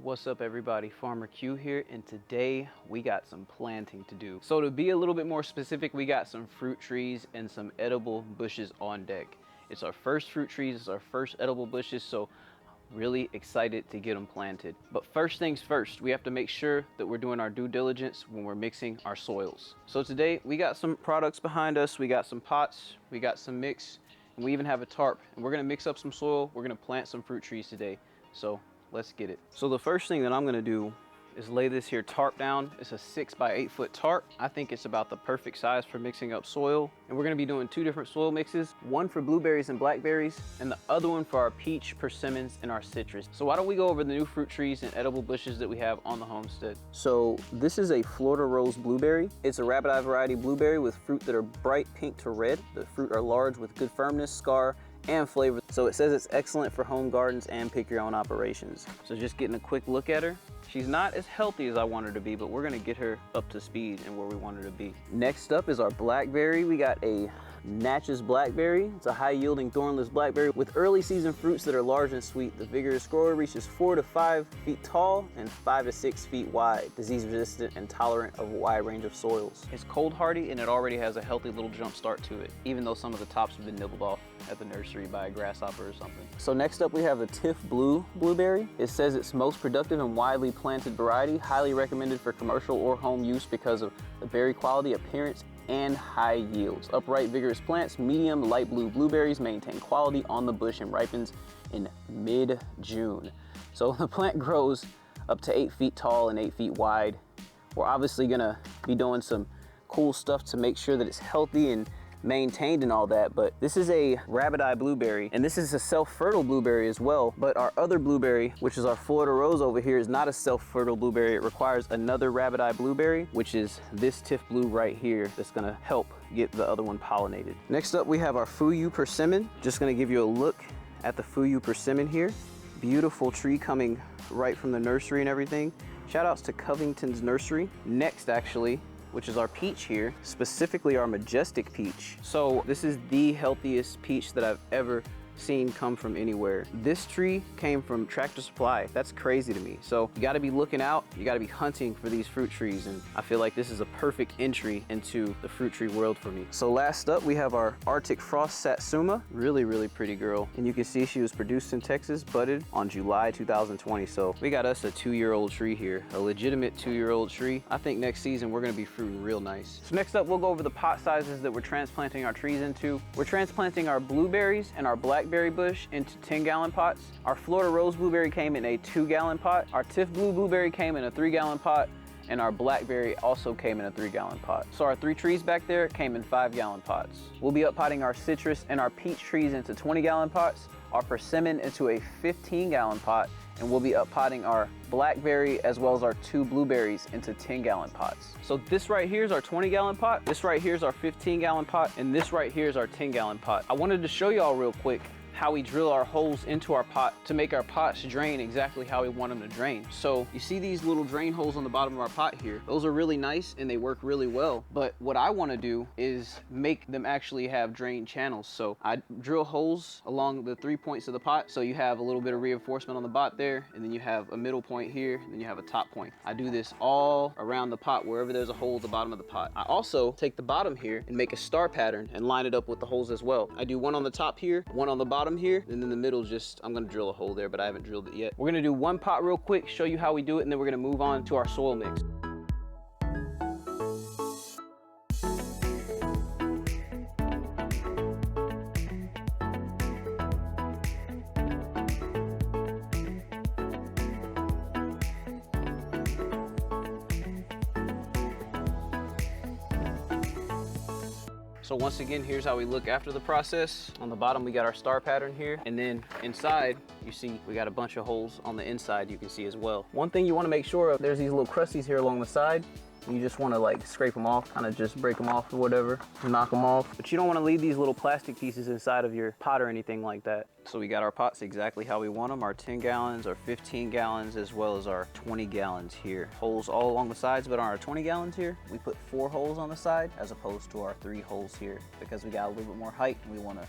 What's up everybody, Farmer Q here, and today we got some planting to do. So to be a little bit more specific, we got some fruit trees and some edible bushes on deck. It's our first fruit trees, it's our first edible bushes, so really excited to get them planted. But first things first, we have to make sure that we're doing our due diligence when we're mixing our soils. So today we got some products behind us, we got some pots, we got some mix, and we even have a tarp, and we're gonna mix up some soil, we're gonna plant some fruit trees today. So let's get it. So the first thing that I'm gonna do is lay this here tarp down. It's a 6 by 8 foot tarp. I think it's about the perfect size for mixing up soil. And we're gonna be doing two different soil mixes, one for blueberries and blackberries, and the other one for our peach, persimmons, and our citrus. So why don't we go over the new fruit trees and edible bushes that we have on the homestead. So this is a Florida rose blueberry. It's a rabbit eye variety blueberry with fruit that are bright pink to red. The fruit are large with good firmness, scar, and flavor. So it says it's excellent for home gardens and pick your own operations. So just getting a quick look at her. She's not as healthy as I want her to be, but we're gonna get her up to speed and where we want her to be. Next up is our blackberry. We got a Natchez blackberry. It's a high yielding thornless blackberry with early season fruits that are large and sweet. The vigorous grower reaches 4 to 5 feet tall and 5 to 6 feet wide. Disease resistant and tolerant of a wide range of soils. It's cold hardy and it already has a healthy little jump start to it, even though some of the tops have been nibbled off at the nursery by a grasshopper or something. So next up we have the Tiff Blue blueberry. It says it's most productive and widely planted variety, highly recommended for commercial or home use because of the berry quality, appearance, and high yields. Upright, vigorous plants, medium, light blue blueberries maintain quality on the bush and ripens in mid-June. So the plant grows up to 8 feet tall and 8 feet wide. We're obviously gonna be doing some cool stuff to make sure that it's healthy and maintained and all that, but this is a rabbit eye blueberry, and this is a self-fertile blueberry as well. But our other blueberry, which is our Florida rose over here, is not a self-fertile blueberry. It requires another rabbit eye blueberry, which is this Tiff Blue right here, that's gonna help get the other one pollinated. Next up we have our Fuyu persimmon. Just gonna give you a look at the Fuyu persimmon here. Beautiful tree coming right from the nursery and everything. Shout outs to Covington's Nursery. Next actually, which is our peach here, specifically our majestic peach. So this is the healthiest peach that I've ever seen come from anywhere. This tree came from Tractor Supply. That's crazy to me. So you gotta be looking out, you gotta be hunting for these fruit trees, and I feel like this is a perfect entry into the fruit tree world for me. So last up we have our Arctic Frost Satsuma. Really, really pretty girl. And you can see she was produced in Texas, budded on July 2020. So we got us a 2-year-old tree here, a legitimate 2-year-old tree. I think next season we're gonna be fruiting real nice. So next up we'll go over the pot sizes that we're transplanting our trees into. We're transplanting our blueberries and our blackberry bush into 10-gallon pots. Our Florida rose blueberry came in a 2-gallon pot. Our Tiff Blue blueberry came in a 3-gallon pot, and our blackberry also came in a 3-gallon pot. So our 3 trees back there came in 5-gallon pots. We'll be up potting our citrus and our peach trees into 20-gallon pots, our persimmon into a 15-gallon pot, and we'll be up potting our blackberry as well as our 2 blueberries into 10-gallon pots. So this right here is our 20-gallon pot, this right here is our 15-gallon pot, and this right here is our 10-gallon pot. I wanted to show y'all real quick how we drill our holes into our pot to make our pots drain exactly how we want them to drain. So you see these little drain holes on the bottom of our pot here. Those are really nice and they work really well. But what I want to do is make them actually have drain channels. So I drill holes along the 3 points of the pot. So you have a little bit of reinforcement on the bottom there, and then you have a middle point here, and then you have a top point. I do this all around the pot wherever there's a hole at the bottom of the pot. I also take the bottom here and make a star pattern and line it up with the holes as well. I do one on the top here, one on the bottom here, and then the middle, just I'm gonna drill a hole there, but I haven't drilled it yet. We're gonna do one pot real quick, show you how we do it, and then we're gonna move on to our soil mix. So once again, here's how we look after the process. On the bottom, we got our star pattern here. And then inside, you see we got a bunch of holes on the inside you can see as well. One thing you wanna make sure of, there's these little crusties here along the side. You just wanna like scrape them off, kind of just break them off or whatever, knock them off. But you don't wanna leave these little plastic pieces inside of your pot or anything like that. So we got our pots exactly how we want them, our 10 gallons, our 15 gallons, as well as our 20 gallons here. Holes all along the sides, but on our 20 gallons here, we put 4 holes on the side as opposed to our 3 holes here because we got a little bit more height and we wanna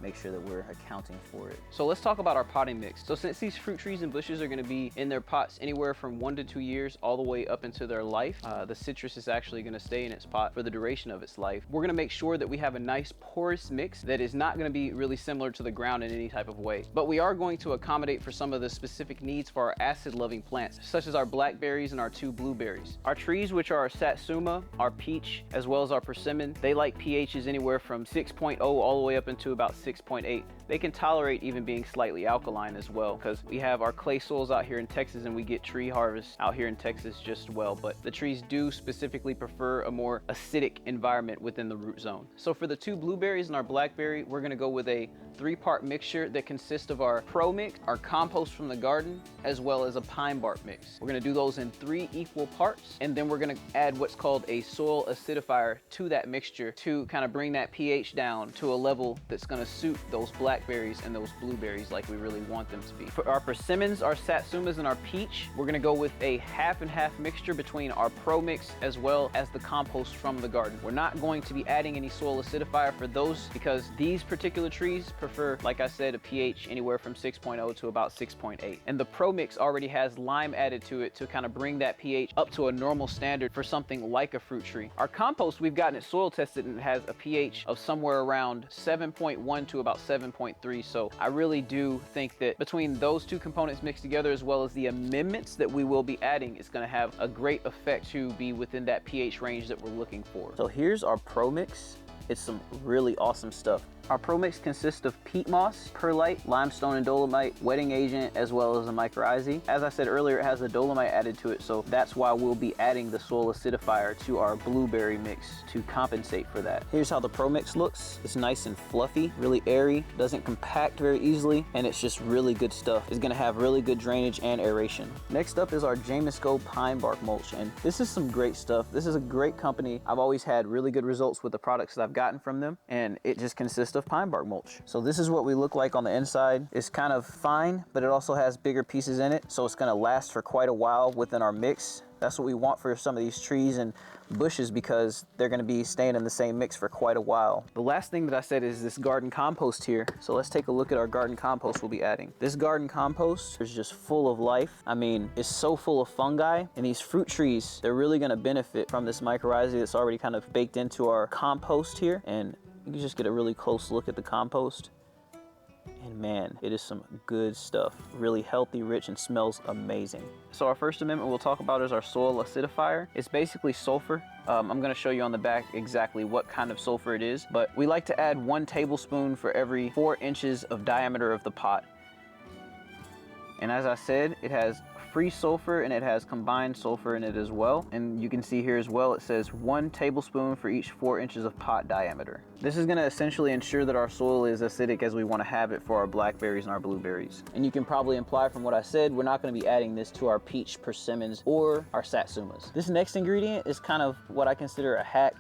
make sure that we're accounting for it. So let's talk about our potting mix. So since these fruit trees and bushes are gonna be in their pots anywhere from 1 to 2 years all the way up into their life, the citrus is actually gonna stay in its pot for the duration of its life. We're gonna make sure that we have a nice porous mix that is not gonna be really similar to the ground in any type of way. But we are going to accommodate for some of the specific needs for our acid-loving plants, such as our blackberries and our 2 blueberries. Our trees, which are our satsuma, our peach, as well as our persimmon, they like pHs anywhere from 6.0 all the way up into about 6.8. They can tolerate even being slightly alkaline as well, because we have our clay soils out here in Texas and we get tree harvest out here in Texas just well, but the trees do specifically prefer a more acidic environment within the root zone. So for the 2 blueberries and our blackberry, we're gonna go with a 3-part mixture that consists of our pro mix, our compost from the garden, as well as a pine bark mix. We're gonna do those in 3 equal parts, and then we're gonna add what's called a soil acidifier to that mixture to kind of bring that pH down to a level that's gonna suit those blackberries and those blueberries like we really want them to be. For our persimmons, our satsumas, and our peach, we're gonna go with a half and half mixture between our pro mix as well as the compost from the garden. We're not going to be adding any soil acidifier for those because these particular trees prefer, like I said, a pH anywhere from 6.0 to about 6.8. And the pro mix already has lime added to it to kind of bring that pH up to a normal standard for something like a fruit tree. Our compost, we've gotten it soil tested and it has a pH of somewhere around 7.1 to about 7.3. So I really do think that between those 2 components mixed together, as well as the amendments that we will be adding, it's going to have a great effect to be within that pH range that we're looking for. So here's our pro mix. It's some really awesome stuff. Our pro mix consists of peat moss, perlite, limestone and dolomite, wetting agent, as well as a mycorrhizae. As I said earlier, it has the dolomite added to it, so that's why we'll be adding the soil acidifier to our blueberry mix to compensate for that. Here's how the pro mix looks. It's nice and fluffy, really airy, doesn't compact very easily, and it's just really good stuff. It's gonna have really good drainage and aeration. Next up is our Jamisco pine bark mulch, and this is some great stuff. This is a great company. I've always had really good results with the products that I've gotten from them, and it just consists of pine bark mulch. So this is what we look like on the inside. It's kind of fine, but it also has bigger pieces in it, so it's gonna last for quite a while within our mix. That's what we want for some of these trees and bushes because they're gonna be staying in the same mix for quite a while. The last thing that I said is this garden compost here. So let's take a look at our garden compost we'll be adding. This garden compost is just full of life. I mean, it's so full of fungi, and these fruit trees, they're really gonna benefit from this mycorrhizae that's already kind of baked into our compost here. And you can just get a really close look at the compost. And man, it is some good stuff. Really healthy, rich, and smells amazing. So our first amendment we'll talk about is our soil acidifier. It's basically sulfur. I'm gonna show you on the back exactly what kind of sulfur it is, but we like to add 1 tablespoon for every 4 inches of diameter of the pot. And as I said, it has free sulfur and it has combined sulfur in it as well. And you can see here as well, it says 1 tablespoon for each 4 inches of pot diameter. This is gonna essentially ensure that our soil is acidic as we wanna have it for our blackberries and our blueberries. And you can probably imply from what I said, we're not gonna be adding this to our peach, persimmons, or our satsumas. This next ingredient is kind of what I consider a hack,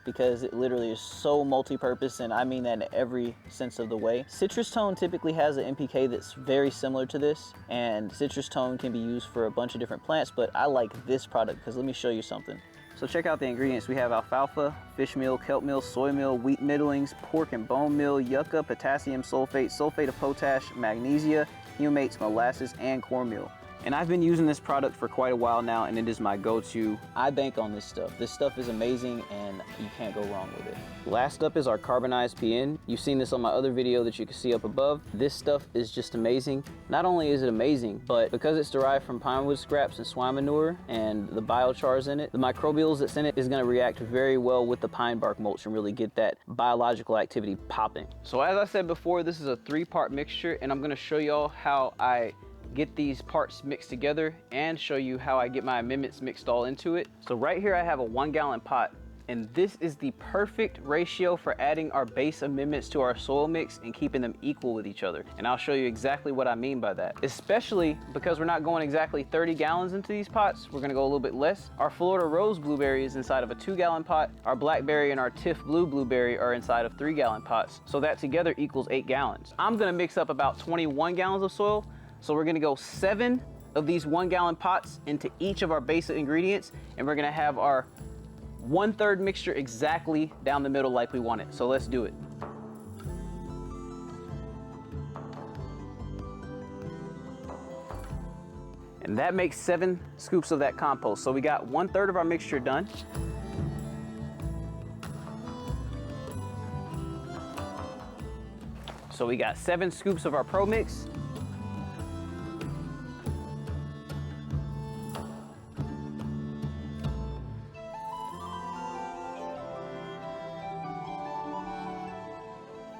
because it literally is so multi-purpose, and I mean that in every sense of the way. Citrus tone typically has an NPK that's very similar to this, and citrus tone can be used for a bunch of different plants, but I like this product because let me show you something. So check out the ingredients. We have alfalfa, fish meal, kelp meal, soy meal, wheat middlings, pork and bone meal, yucca, potassium sulfate, sulfate of potash, magnesia, humates, molasses, and cornmeal. And I've been using this product for quite a while now, and it is my go-to. I bank on this stuff. This stuff is amazing, and you can't go wrong with it. Last up is our carbonized PN. You've seen this on my other video that you can see up above. This stuff is just amazing. Not only is it amazing, but because it's derived from pine wood scraps and swine manure and the biochars in it, the microbials that's in it is gonna react very well with the pine bark mulch and really get that biological activity popping. So as I said before, this is a 3-part mixture, and I'm gonna show y'all how I get these parts mixed together and show you how I get my amendments mixed all into it. So right here I have a 1-gallon pot, and this is the perfect ratio for adding our base amendments to our soil mix and keeping them equal with each other. And I'll show you exactly what I mean by that, especially because we're not going exactly 30 gallons into these pots. We're gonna go a little bit less. Our Florida Rose blueberry is inside of a 2-gallon pot. Our blackberry and our Tiff blue blueberry are inside of 3-gallon pots. So that together equals 8 gallons. I'm gonna mix up about 21 gallons of soil. So we're gonna go 7 of these 1-gallon pots into each of our basic ingredients, and we're gonna have our 1/3 mixture exactly down the middle like we want it. So let's do it. And that makes 7 scoops of that compost. So we got 1/3 of our mixture done. So we got 7 scoops of our Pro Mix.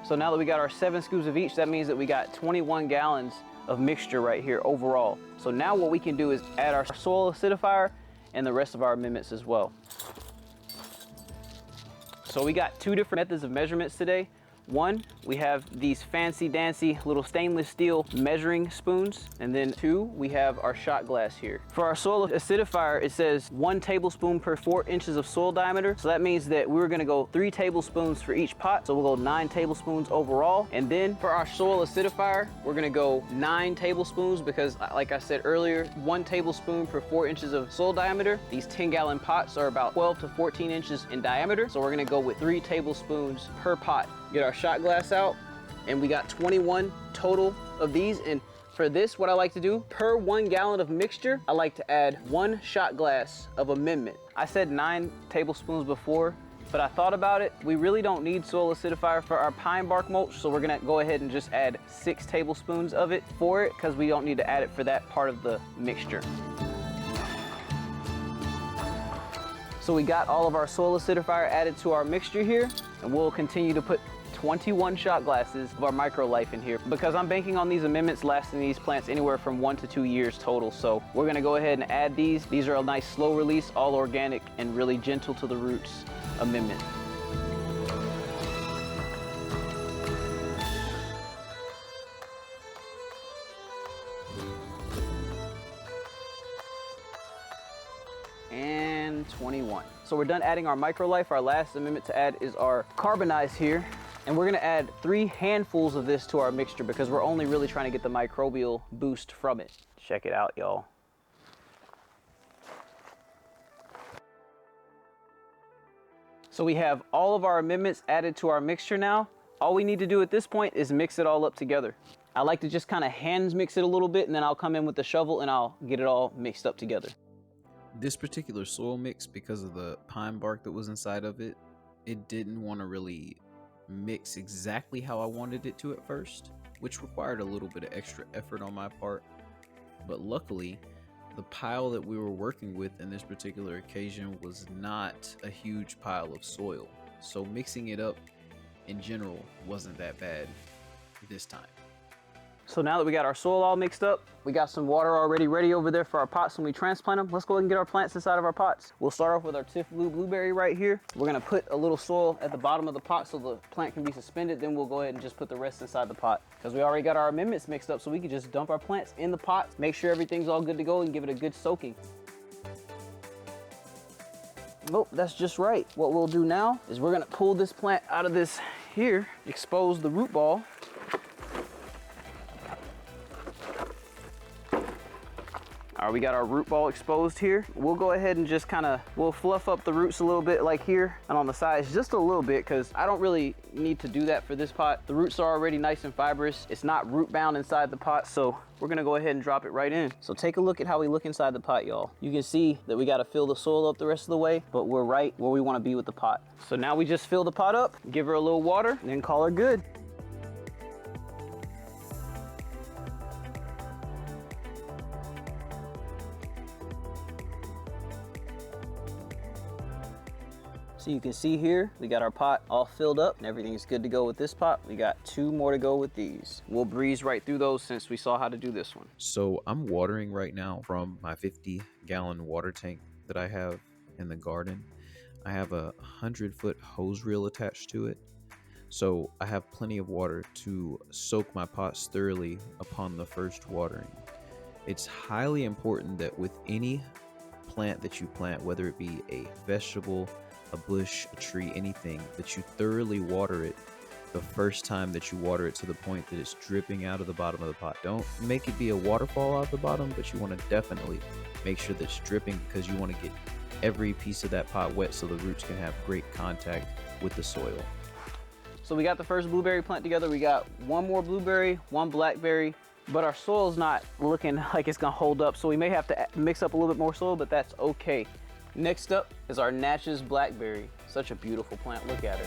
So now that we got our 7 scoops of each, that means that we got 21 gallons of mixture right here overall. So now what we can do is add our soil acidifier and the rest of our amendments as well. So we got 2 different methods of measurements today. One, we have these fancy dancy little stainless steel measuring spoons. And then 2, we have our shot glass here. For our soil acidifier, it says 1 tablespoon per 4 inches of soil diameter. So that means that we're gonna go 3 tablespoons for each pot. So we'll go 9 tablespoons overall. And then for our soil acidifier, we're gonna go 9 tablespoons because like I said earlier, 1 tablespoon per 4 inches of soil diameter. These 10-gallon pots are about 12 to 14 inches in diameter. So we're gonna go with 3 tablespoons per pot. Get our shot glass out, and we got 21 total of these. And for this, what I like to do, per 1 gallon of mixture, I like to add 1 shot glass of amendment. I said 9 tablespoons before, but I thought about it. We really don't need soil acidifier for our pine bark mulch, so we're gonna go ahead and just add 6 tablespoons of it for it, because we don't need to add it for that part of the mixture. So we got all of our soil acidifier added to our mixture here, and we'll continue to put 21 shot glasses of our micro life in here because I'm banking on these amendments lasting these plants anywhere from 1 to 2 years total. So we're gonna go ahead and add these. These are a nice slow release, all organic and really gentle to the roots amendment. And 21. So we're done adding our micro life. Our last amendment to add is our carbonize here. And we're gonna add 3 handfuls of this to our mixture because we're only really trying to get the microbial boost from it. Check it out, y'all. So we have all of our amendments added to our mixture now. All we need to do at this point is mix it all up together. I like to just kind of hand mix it a little bit, and then I'll come in with the shovel and I'll get it all mixed up together. This particular soil mix, because of the pine bark that was inside of it, it didn't want to really mix exactly how I wanted it to at first, which required a little bit of extra effort on my part. But luckily, the pile that we were working with in this particular occasion was not a huge pile of soil, so mixing it up in general wasn't that bad this time. So now that we got our soil all mixed up, we got some water already ready over there for our pots when we transplant them. Let's go ahead and get our plants inside of our pots. We'll start off with our Tiff Blue blueberry right here. We're gonna put a little soil at the bottom of the pot so the plant can be suspended. Then we'll go ahead and just put the rest inside the pot because we already got our amendments mixed up, so we can just dump our plants in the pots, make sure everything's all good to go, and give it a good soaking. Nope, that's just right. What we'll do now is we're gonna pull this plant out of this here, expose the root ball. All right, we got our root ball exposed here. We'll go ahead and just we'll fluff up the roots a little bit like here and on the sides just a little bit because I don't really need to do that for this pot. The roots are already nice and fibrous. It's not root bound inside the pot, so we're gonna go ahead and drop it right in. So take a look at how we look inside the pot, y'all. You can see that we gotta fill the soil up the rest of the way, but we're right where we wanna be with the pot. So now we just fill the pot up, give her a little water, and then call her good. So you can see here, we got our pot all filled up and everything's good to go with this pot. We got 2 more to go with these. We'll breeze right through those since we saw how to do this one. So I'm watering right now from my 50-gallon water tank that I have in the garden. I have a 100-foot hose reel attached to it. So I have plenty of water to soak my pots thoroughly upon the first watering. It's highly important that with any plant that you plant, whether it be a vegetable, a bush, a tree, anything, that you thoroughly water it the first time that you water it to the point that it's dripping out of the bottom of the pot. Don't make it be a waterfall out the bottom, but you want to definitely make sure that it's dripping because you want to get every piece of that pot wet so the roots can have great contact with the soil. So we got the first blueberry plant together. We got 1 more blueberry, 1 blackberry, but our soil's not looking like it's gonna hold up, so we may have to mix up a little bit more soil, but that's okay. Next up is our Natchez Blackberry. Such a beautiful plant, look at her.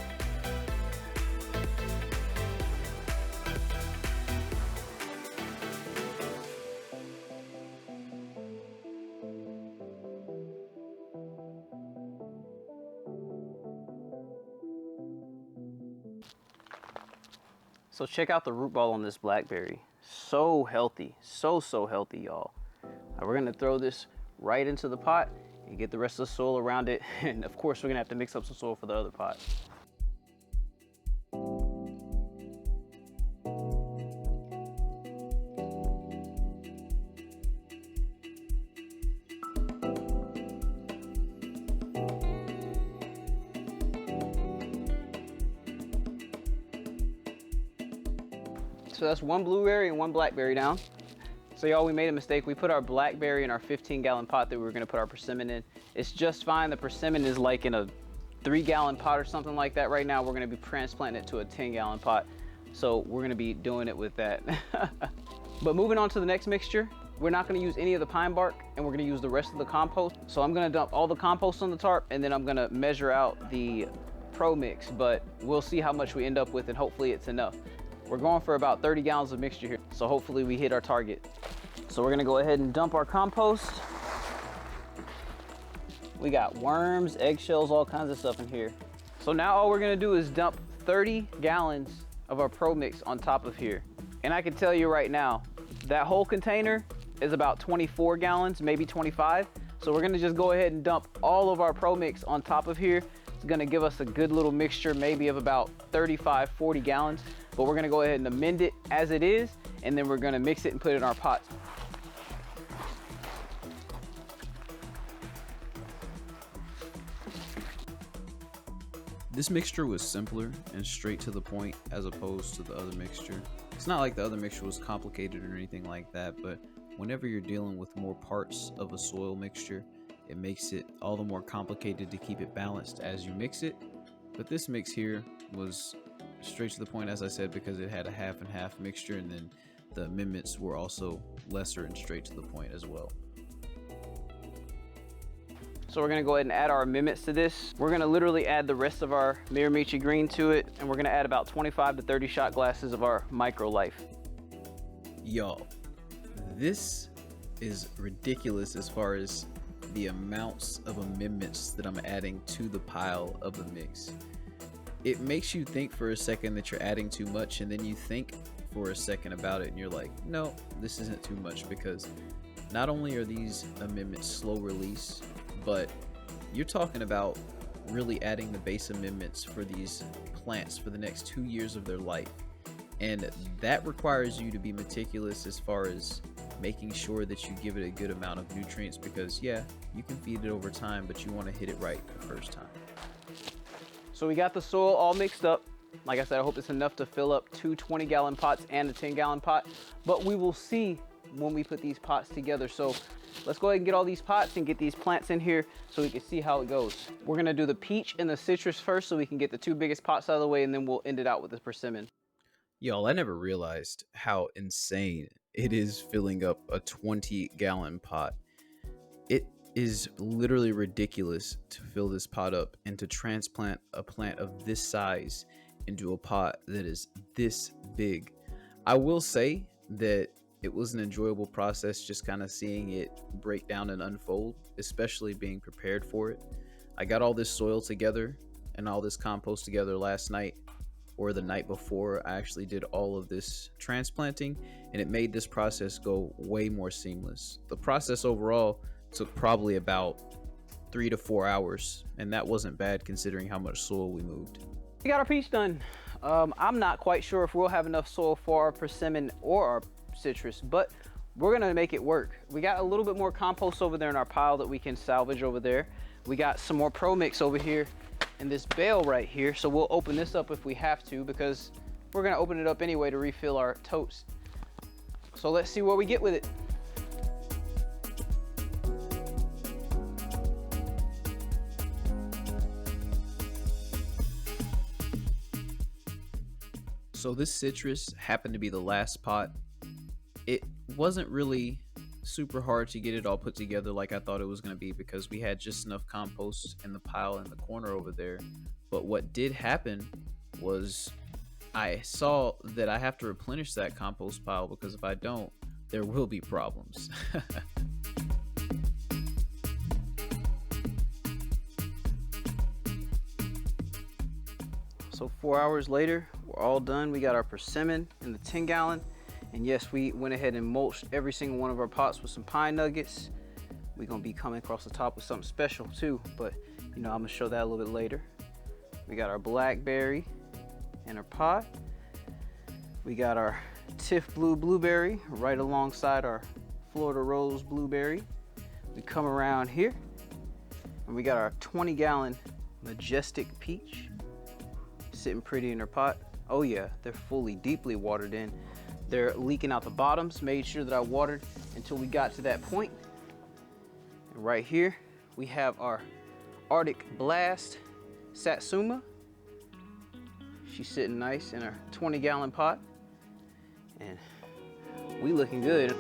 So check out the root ball on this blackberry. So healthy, so healthy, y'all. Now we're gonna throw this right into the pot and get the rest of the soil around it. And of course, we're gonna have to mix up some soil for the other pot. So that's one blueberry and one blackberry down. So y'all, we made a mistake. We put our blackberry in our 15-gallon pot that we were gonna put our persimmon in. It's just fine. The persimmon is like in a 3-gallon pot or something like that right now. We're gonna be transplanting it to a 10-gallon pot. So we're gonna be doing it with that. But moving on to the next mixture, we're not gonna use any of the pine bark and we're gonna use the rest of the compost. So I'm gonna dump all the compost on the tarp and then I'm gonna measure out the pro mix, but we'll see how much we end up with and hopefully it's enough. We're going for about 30 gallons of mixture here, so hopefully we hit our target. So we're gonna go ahead and dump our compost. We got worms, eggshells, all kinds of stuff in here. So now all we're gonna do is dump 30 gallons of our pro mix on top of here. And I can tell you right now, that whole container is about 24 gallons, maybe 25. So we're gonna just go ahead and dump all of our pro mix on top of here. It's gonna give us a good little mixture, maybe of about 35, 40 gallons. But we're gonna go ahead and amend it as it is, and then we're gonna mix it and put it in our pots. This mixture was simpler and straight to the point as opposed to the other mixture. It's not like the other mixture was complicated or anything like that, but whenever you're dealing with more parts of a soil mixture, it makes it all the more complicated to keep it balanced as you mix it. But this mix here was straight to the point, as I said, because it had a half and half mixture, and then the amendments were also lesser and straight to the point as well. So we're gonna go ahead and add our amendments to this. We're gonna literally add the rest of our Miramichi green to it, and we're gonna add about 25 to 30 shot glasses of our Micro Life. Y'all, this is ridiculous as far as the amounts of amendments that I'm adding to the pile of the mix. It makes you think for a second that you're adding too much, and then you think for a second about it and you're like, no, this isn't too much, because not only are these amendments slow release, but you're talking about really adding the base amendments for these plants for the next 2 years of their life. And that requires you to be meticulous as far as making sure that you give it a good amount of nutrients, because yeah, you can feed it over time, but you want to hit it right the first time. So we got the soil all mixed up. Like I said, I hope it's enough to fill up 2 20-gallon pots and a 10-gallon pot, but we will see when we put these pots together. So let's go ahead and get all these pots and get these plants in here so we can see how it goes. We're gonna do the peach and the citrus first so we can get the 2 biggest pots out of the way, and then we'll end it out with the persimmon. Y'all, I never realized how insane it is filling up a 20-gallon pot. It is literally ridiculous to fill this pot up and to transplant a plant of this size into a pot that is this big. I will say that it was an enjoyable process, just kind of seeing it break down and unfold, especially being prepared for it. I got all this soil together and all this compost together last night, or the night before I actually did all of this transplanting, and it made this process go way more seamless. The process overall took probably about 3 to 4 hours, and that wasn't bad considering how much soil we moved. We got our peach done. I'm not quite sure if we'll have enough soil for our persimmon or our citrus, but we're gonna make it work. We got a little bit more compost over there in our pile that we can salvage over there. We got some more pro mix over here in this bale right here, so we'll open this up if we have to, because we're gonna open it up anyway to refill our totes. So let's see where we get with it. So this citrus happened to be the last pot. It wasn't really super hard to get it all put together like I thought it was going to be, because we had just enough compost in the pile in the corner over there. But what did happen was I saw that I have to replenish that compost pile, because if I don't, there will be problems. So 4 hours later, we're all done. We got our persimmon in the 10 gallon. And yes, we went ahead and mulched every single one of our pots with some pine nuggets. We're gonna be coming across the top with something special too, but you know, I'm gonna show that a little bit later. We got our blackberry in our pot. We got our Tiff Blue blueberry right alongside our Florida Rose blueberry. We come around here and we got our 20 gallon Majestic peach sitting pretty in their pot. Oh yeah, they're fully, deeply watered in. They're leaking out the bottoms. Made sure that I watered until we got to that point. And right here, we have our Arctic Blast Satsuma. She's sitting nice in our 20 gallon pot. And we looking good.